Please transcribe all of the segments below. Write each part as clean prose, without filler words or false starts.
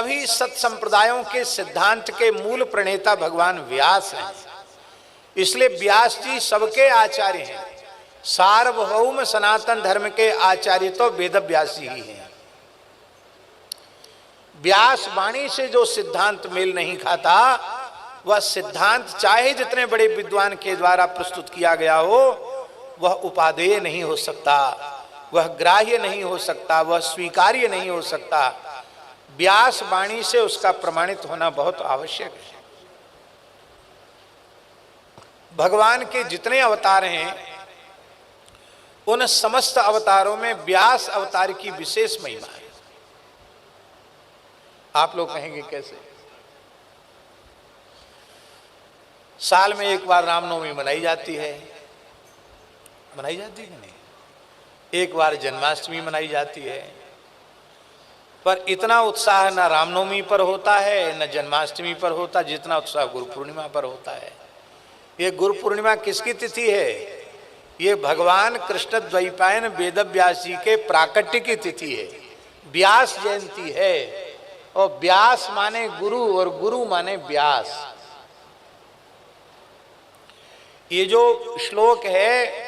सभी सत संप्रदायों के सिद्धांत के मूल प्रणेता भगवान व्यास हैं। इसलिए व्यास जी सबके आचार्य हैं। सार्वभौम सनातन धर्म के आचार्य तो वेद व्यास जी ही हैं। व्यास वाणी से जो सिद्धांत मेल नहीं खाता, वह सिद्धांत चाहे जितने बड़े विद्वान के द्वारा प्रस्तुत किया गया हो, वह उपादेय नहीं हो सकता, वह ग्राह्य नहीं हो सकता, वह स्वीकार्य नहीं हो सकता। व्यास वाणी से उसका प्रमाणित होना बहुत आवश्यक है। भगवान के जितने अवतार हैं, उन समस्त अवतारों में व्यास अवतार की विशेष महिमा है। आप लोग कहेंगे कैसे? साल में एक बार रामनवमी मनाई जाती है, मनाई जाती है नहीं? एक बार जन्माष्टमी मनाई जाती है, पर इतना उत्साह न रामनवमी पर होता है न जन्माष्टमी पर होता जितना उत्साह गुरु पूर्णिमा पर होता है। ये गुरु पूर्णिमा किसकी तिथि है? ये भगवान कृष्ण द्वैपायन वेद व्यास जी के प्राकट्य की तिथि है, व्यास जयंती है। और व्यास माने गुरु और गुरु माने व्यास। ये जो श्लोक है,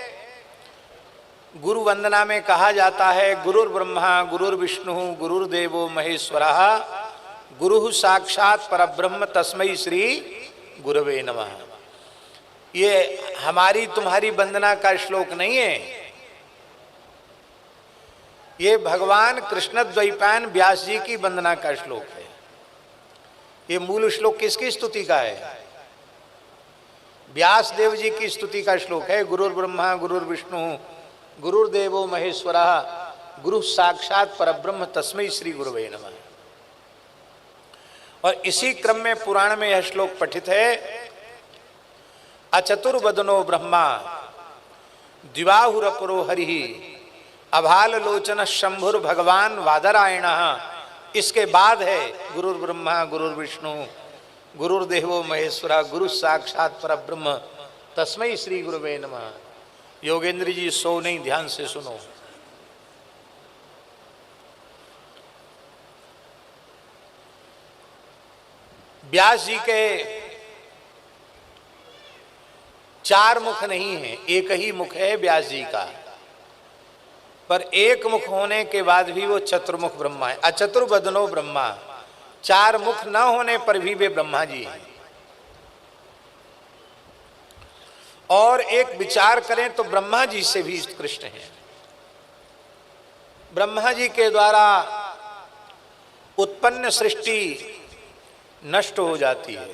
गुरु वंदना में कहा जाता है, गुरुर् ब्रह्मा गुरुर्विष्णु गुरुर्देवो महेश्वरः गुरुः साक्षात परब्रह्म तस्मै श्री गुरवे नमः। ये हमारी तुम्हारी वंदना का श्लोक नहीं है, ये भगवान कृष्ण द्वैपायन व्यास जी की वंदना का श्लोक है। ये मूल श्लोक किसकी स्तुति का है? व्यास देव जी की स्तुति का श्लोक है। गुरुर् ब्रह्मा गुरुर्विष्णु गुरुर्देवो महेश्वरः गुरु साक्षात परब्रह्म तस्मै श्री गुरवे नमः। और इसी क्रम में पुराण में यह श्लोक पठित है, अचतुर्वदनो ब्रह्मा द्विबाहुरपरो हरिः अभाल लोचन शंभुर भगवान वादरायण। इसके बाद है गुरुर् ब्रह्मा गुरुर्विष्णु गुरुर्देवो महेश्वरा गुरु साक्षात परब्रह्म तस्मै श्री गुरुवे नमः। योगेंद्र जी सो नहीं, ध्यान से सुनो। व्यास जी के चार मुख नहीं है, एक ही मुख है व्यास जी का, पर एक मुख होने के बाद भी वो चतुर्मुख ब्रह्मा है। अचतुर्वदनो ब्रह्मा, चार मुख न होने पर भी वे ब्रह्मा जी हैं। और एक विचार करें तो ब्रह्मा जी से भी उत्कृष्ट हैं। ब्रह्मा जी के द्वारा उत्पन्न सृष्टि नष्ट हो जाती है,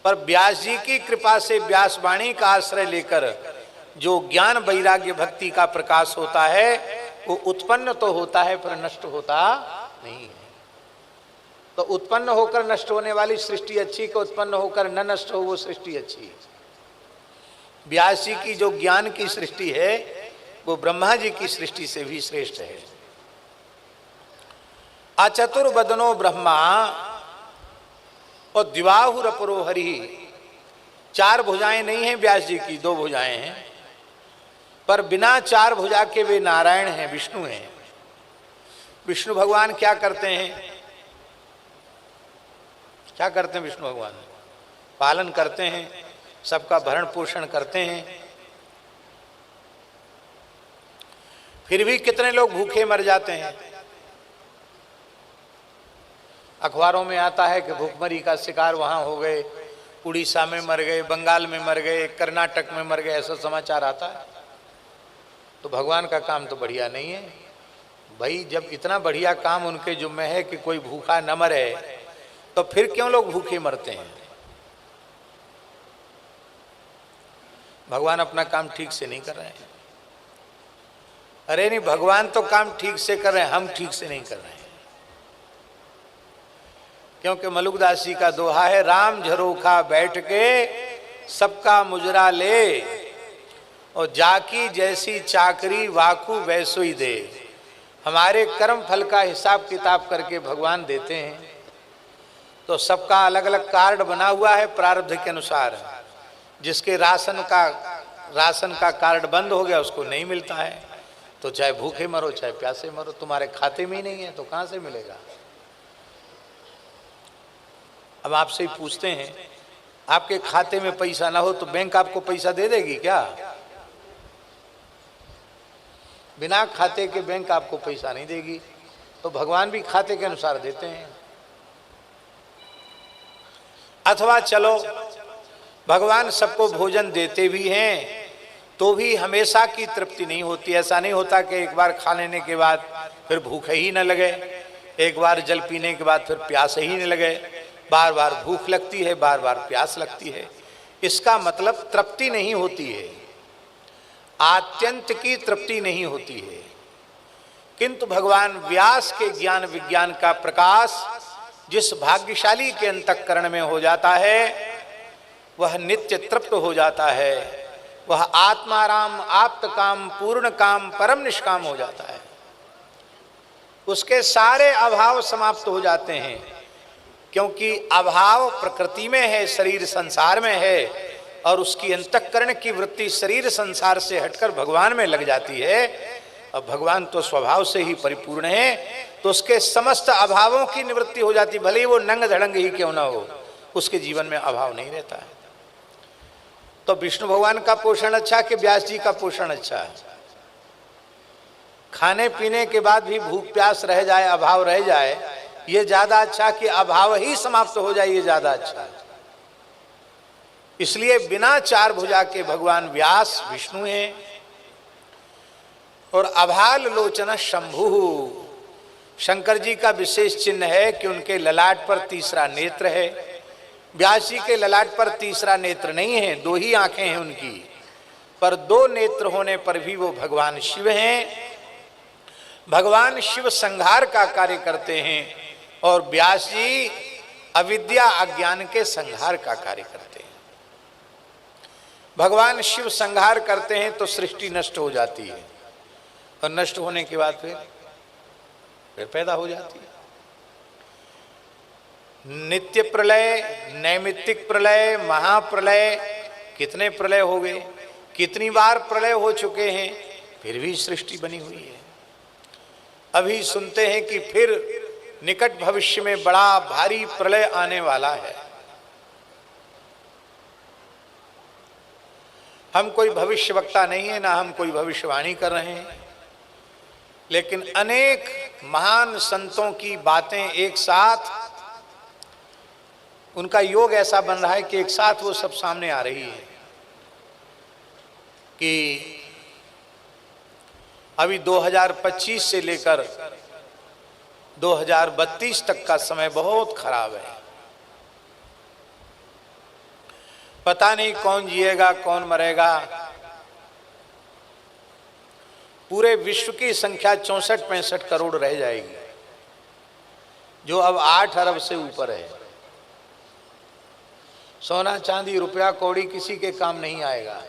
पर व्यास जी की कृपा से व्यास वाणी का आश्रय लेकर जो ज्ञान वैराग्य भक्ति का प्रकाश होता है, वो उत्पन्न तो होता है पर नष्ट होता नहीं है। तो उत्पन्न होकर नष्ट होने वाली सृष्टि अच्छी, कि उत्पन्न होकर न नष्ट हो वो सृष्टि अच्छी है? व्यास जी की जो ज्ञान की सृष्टि है, वो ब्रह्मा जी की सृष्टि से भी श्रेष्ठ है। अचतुर्वदनो ब्रह्मा और द्विबाहुरपरो हरिः, चार भुजाएं नहीं हैं व्यास जी की, दो भुजाएं हैं, पर बिना चार भुजा के वे नारायण हैं, विष्णु हैं। विष्णु भगवान क्या करते हैं? क्या करते हैं विष्णु भगवान? पालन करते हैं, सबका भरण पोषण करते हैं। फिर भी कितने लोग भूखे मर जाते हैं। अखबारों में आता है कि भूखमरी का शिकार वहां हो गए, उड़ीसा में मर गए, बंगाल में मर गए, कर्नाटक में मर गए, ऐसा समाचार आता है। तो भगवान का काम तो बढ़िया नहीं है भाई। जब इतना बढ़िया काम उनके जुम्मे है कि कोई भूखा न मरे, तो फिर क्यों लोग भूखे मरते हैं? भगवान अपना काम ठीक से नहीं कर रहे हैं। अरे नहीं, भगवान तो काम ठीक से कर रहे हैं, हम ठीक से नहीं कर रहे हैं। क्योंकि मलुकदास जी का दोहा है, राम झरोखा बैठ के सबका मुजरा ले, और जाकी जैसी चाकरी वाकू वैसो ही दे। हमारे कर्म फल का हिसाब किताब करके भगवान देते हैं। तो सबका अलग अलग कार्ड बना हुआ है प्रारब्ध के अनुसार। जिसके राशन का कार्ड बंद हो गया, उसको नहीं मिलता है, तो चाहे भूखे मरो चाहे प्यासे मरो। तुम्हारे खाते में ही नहीं है तो कहाँ से मिलेगा? अब आपसे ही पूछते हैं, आपके खाते में पैसा ना हो तो बैंक आपको पैसा दे देगी क्या? बिना खाते के बैंक आपको पैसा नहीं देगी। तो भगवान भी खाते के अनुसार देते हैं। अथवा चलो भगवान सबको भोजन देते भी हैं तो भी हमेशा की तृप्ति नहीं होती। ऐसा नहीं होता कि एक बार खा लेने के बाद फिर भूख ही न लगे, एक बार जल पीने के बाद फिर प्यास ही न लगे। बार बार भूख लगती है, बार बार प्यास लगती है। इसका मतलब तृप्ति नहीं होती है, आत्यंत की तृप्ति नहीं होती है। किंतु भगवान व्यास के ज्ञान विज्ञान का प्रकाश जिस भाग्यशाली के अंतःकरण में हो जाता है वह नित्य तृप्त हो जाता है। वह आत्माराम, आप्त काम, पूर्ण काम, परम निष्काम हो जाता है। उसके सारे अभाव समाप्त हो जाते हैं, क्योंकि अभाव प्रकृति में है, शरीर संसार में है, और उसकी अंतःकरण की वृत्ति शरीर संसार से हटकर भगवान में लग जाती है। अब भगवान तो स्वभाव से ही परिपूर्ण है, तो उसके समस्त अभावों की निवृत्ति हो जाती, भले ही वो नंग धड़ंग ही क्यों ना हो, उसके जीवन में अभाव नहीं रहता है। तो विष्णु भगवान का पोषण अच्छा कि व्यास जी का पोषण अच्छा है? खाने पीने के बाद भी भूख प्यास रह जाए, अभाव रह जाए, ये ज्यादा अच्छा कि अभाव ही समाप्त हो जाए, ये ज्यादा अच्छा है। इसलिए बिना चार भुजा के भगवान व्यास विष्णु हैं। और अभाल लोचन शंभु, शंकर जी का विशेष चिन्ह है कि उनके ललाट पर तीसरा नेत्र है। व्यास जी के ललाट पर तीसरा नेत्र नहीं है, दो ही आंखें हैं उनकी, पर दो नेत्र होने पर भी वो भगवान शिव हैं। भगवान शिव संहार का कार्य करते हैं और व्यास जी अविद्या अज्ञान के संहार का कार्य करते हैं। भगवान शिव संहार करते हैं तो सृष्टि नष्ट हो जाती है, और नष्ट होने के बाद फिर पैदा हो जाती है। नित्य प्रलय, नैमित्तिक प्रलय, महाप्रलय, कितने प्रलय हो गए, कितनी बार प्रलय हो चुके हैं, फिर भी सृष्टि बनी हुई है। अभी सुनते हैं कि फिर निकट भविष्य में बड़ा भारी प्रलय आने वाला है। हम कोई भविष्यवक्ता नहीं है, ना हम कोई भविष्यवाणी कर रहे हैं, लेकिन अनेक महान संतों की बातें एक साथ, उनका योग ऐसा बन रहा है कि एक साथ वो सब सामने आ रही है कि अभी 2025 से लेकर 2032 तक का समय बहुत खराब है। पता नहीं कौन जिएगा कौन मरेगा। पूरे विश्व की संख्या 64-65 करोड़ रह जाएगी, जो अब 8 अरब से ऊपर है। सोना चांदी रुपया कौड़ी किसी के काम नहीं आएगा।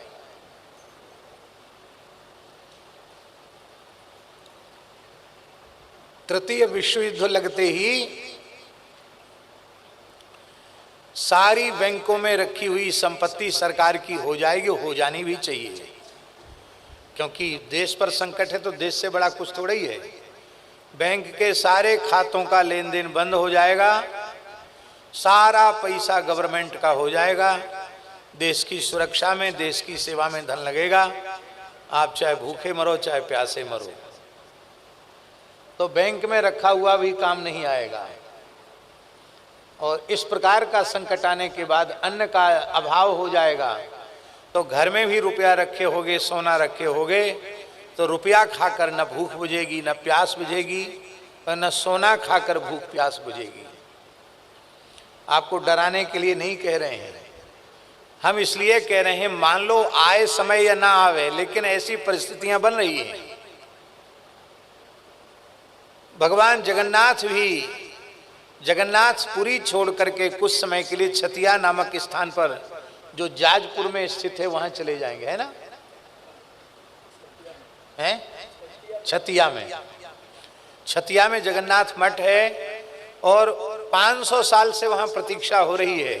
तृतीय विश्व युद्ध लगते ही सारी बैंकों में रखी हुई संपत्ति सरकार की हो जाएगी, हो जानी भी चाहिए, क्योंकि देश पर संकट है तो देश से बड़ा कुछ थोड़ा ही है। बैंक के सारे खातों का लेन देन बंद हो जाएगा, सारा पैसा गवर्नमेंट का हो जाएगा, देश की सुरक्षा में, देश की सेवा में धन लगेगा। आप चाहे भूखे मरो चाहे प्यासे मरो, तो बैंक में रखा हुआ भी काम नहीं आएगा। और इस प्रकार का संकट आने के बाद अन्न का अभाव हो जाएगा, तो घर में भी रुपया रखे होगे, सोना रखे होगे, तो रुपया खाकर न भूख बुझेगी न प्यास बुझेगी, और न सोना खाकर भूख प्यास बुझेगी। आपको डराने के लिए नहीं कह रहे हैं, हम इसलिए कह रहे हैं मान लो आए समय या ना आवे, लेकिन ऐसी परिस्थितियां बन रही हैं। भगवान जगन्नाथ भी जगन्नाथपुरी छोड़ करके कुछ समय के लिए छतिया नामक स्थान पर, जो जाजपुर में स्थित है, वहां चले जाएंगे, है ना? हैं? छतिया में जगन्नाथ मठ है, और 500 साल से वहां प्रतीक्षा हो रही है,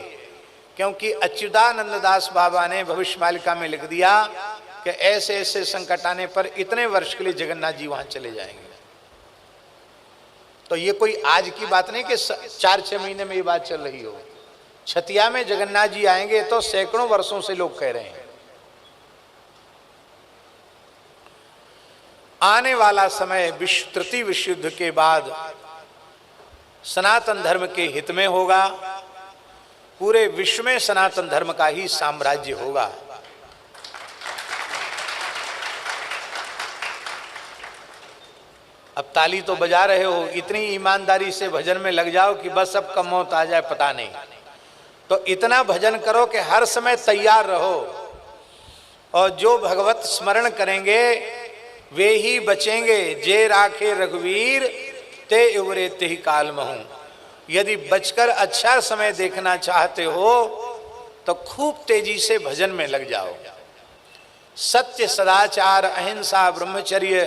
क्योंकि अच्युतानंद दास बाबा ने भविष्यमालिका में लिख दिया कि ऐसे ऐसे संकट आने पर इतने वर्ष के लिए जगन्नाथ जी वहां चले जाएंगे। तो ये कोई आज की बात नहीं कि 4-6 महीने में ये बात चल रही हो, छतिया में जगन्नाथ जी आएंगे तो सैकड़ों वर्षों से लोग कह रहे हैं। आने वाला समय तृतीय विश्व युद्ध के बाद सनातन धर्म के हित में होगा, पूरे विश्व में सनातन धर्म का ही साम्राज्य होगा। अब ताली तो बजा रहे हो, इतनी ईमानदारी से भजन में लग जाओ कि बस अब कब मौत आ जाए पता नहीं। तो इतना भजन करो कि हर समय तैयार रहो, और जो भगवत स्मरण करेंगे वे ही बचेंगे। जे राखे रघुवीर ते उबरे ते काल महू। यदि बचकर अच्छा समय देखना चाहते हो तो खूब तेजी से भजन में लग जाओ। सत्य, सदाचार, अहिंसा, ब्रह्मचर्य,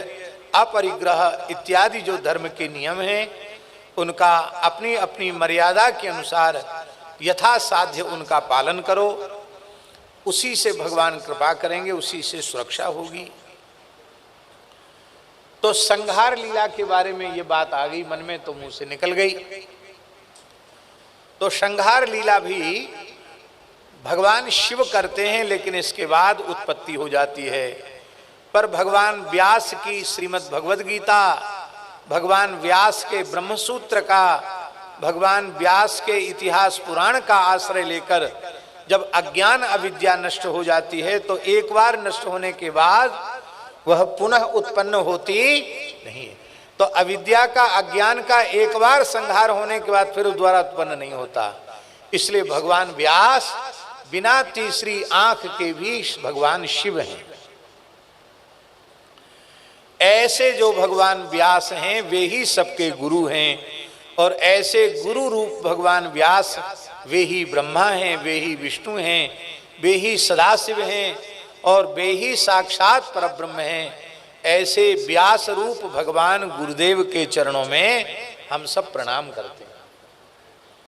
अपरिग्रह इत्यादि जो धर्म के नियम हैं उनका अपनी अपनी मर्यादा के अनुसार यथा साध्य उनका पालन करो। उसी से भगवान कृपा करेंगे, उसी से सुरक्षा होगी। तो संहार लीला के बारे में ये बात आ गई मन में, तो मुंह से निकल गई। तो संहार लीला भी भगवान शिव करते हैं, लेकिन इसके बाद उत्पत्ति हो जाती है। पर भगवान व्यास की श्रीमद् भगवद गीता, भगवान व्यास के ब्रह्मसूत्र का, भगवान व्यास के इतिहास पुराण का आश्रय लेकर जब अज्ञान अविद्या नष्ट हो जाती है तो एक बार नष्ट होने के बाद वह पुनः उत्पन्न होती नहीं है। तो अविद्या का, अज्ञान का एक बार संहार होने के बाद फिर दोबारा उत्पन्न नहीं होता। इसलिए भगवान व्यास बिना तीसरी आंख के भी भगवान शिव हैं। ऐसे जो भगवान व्यास हैं वे ही सबके गुरु हैं, और ऐसे गुरु रूप भगवान व्यास वे ही ब्रह्मा हैं, वे ही विष्णु हैं, वे ही सदाशिव हैं, और वे ही साक्षात परब्रह्म हैं। ऐसे व्यास रूप भगवान गुरुदेव के चरणों में हम सब प्रणाम करते हैं।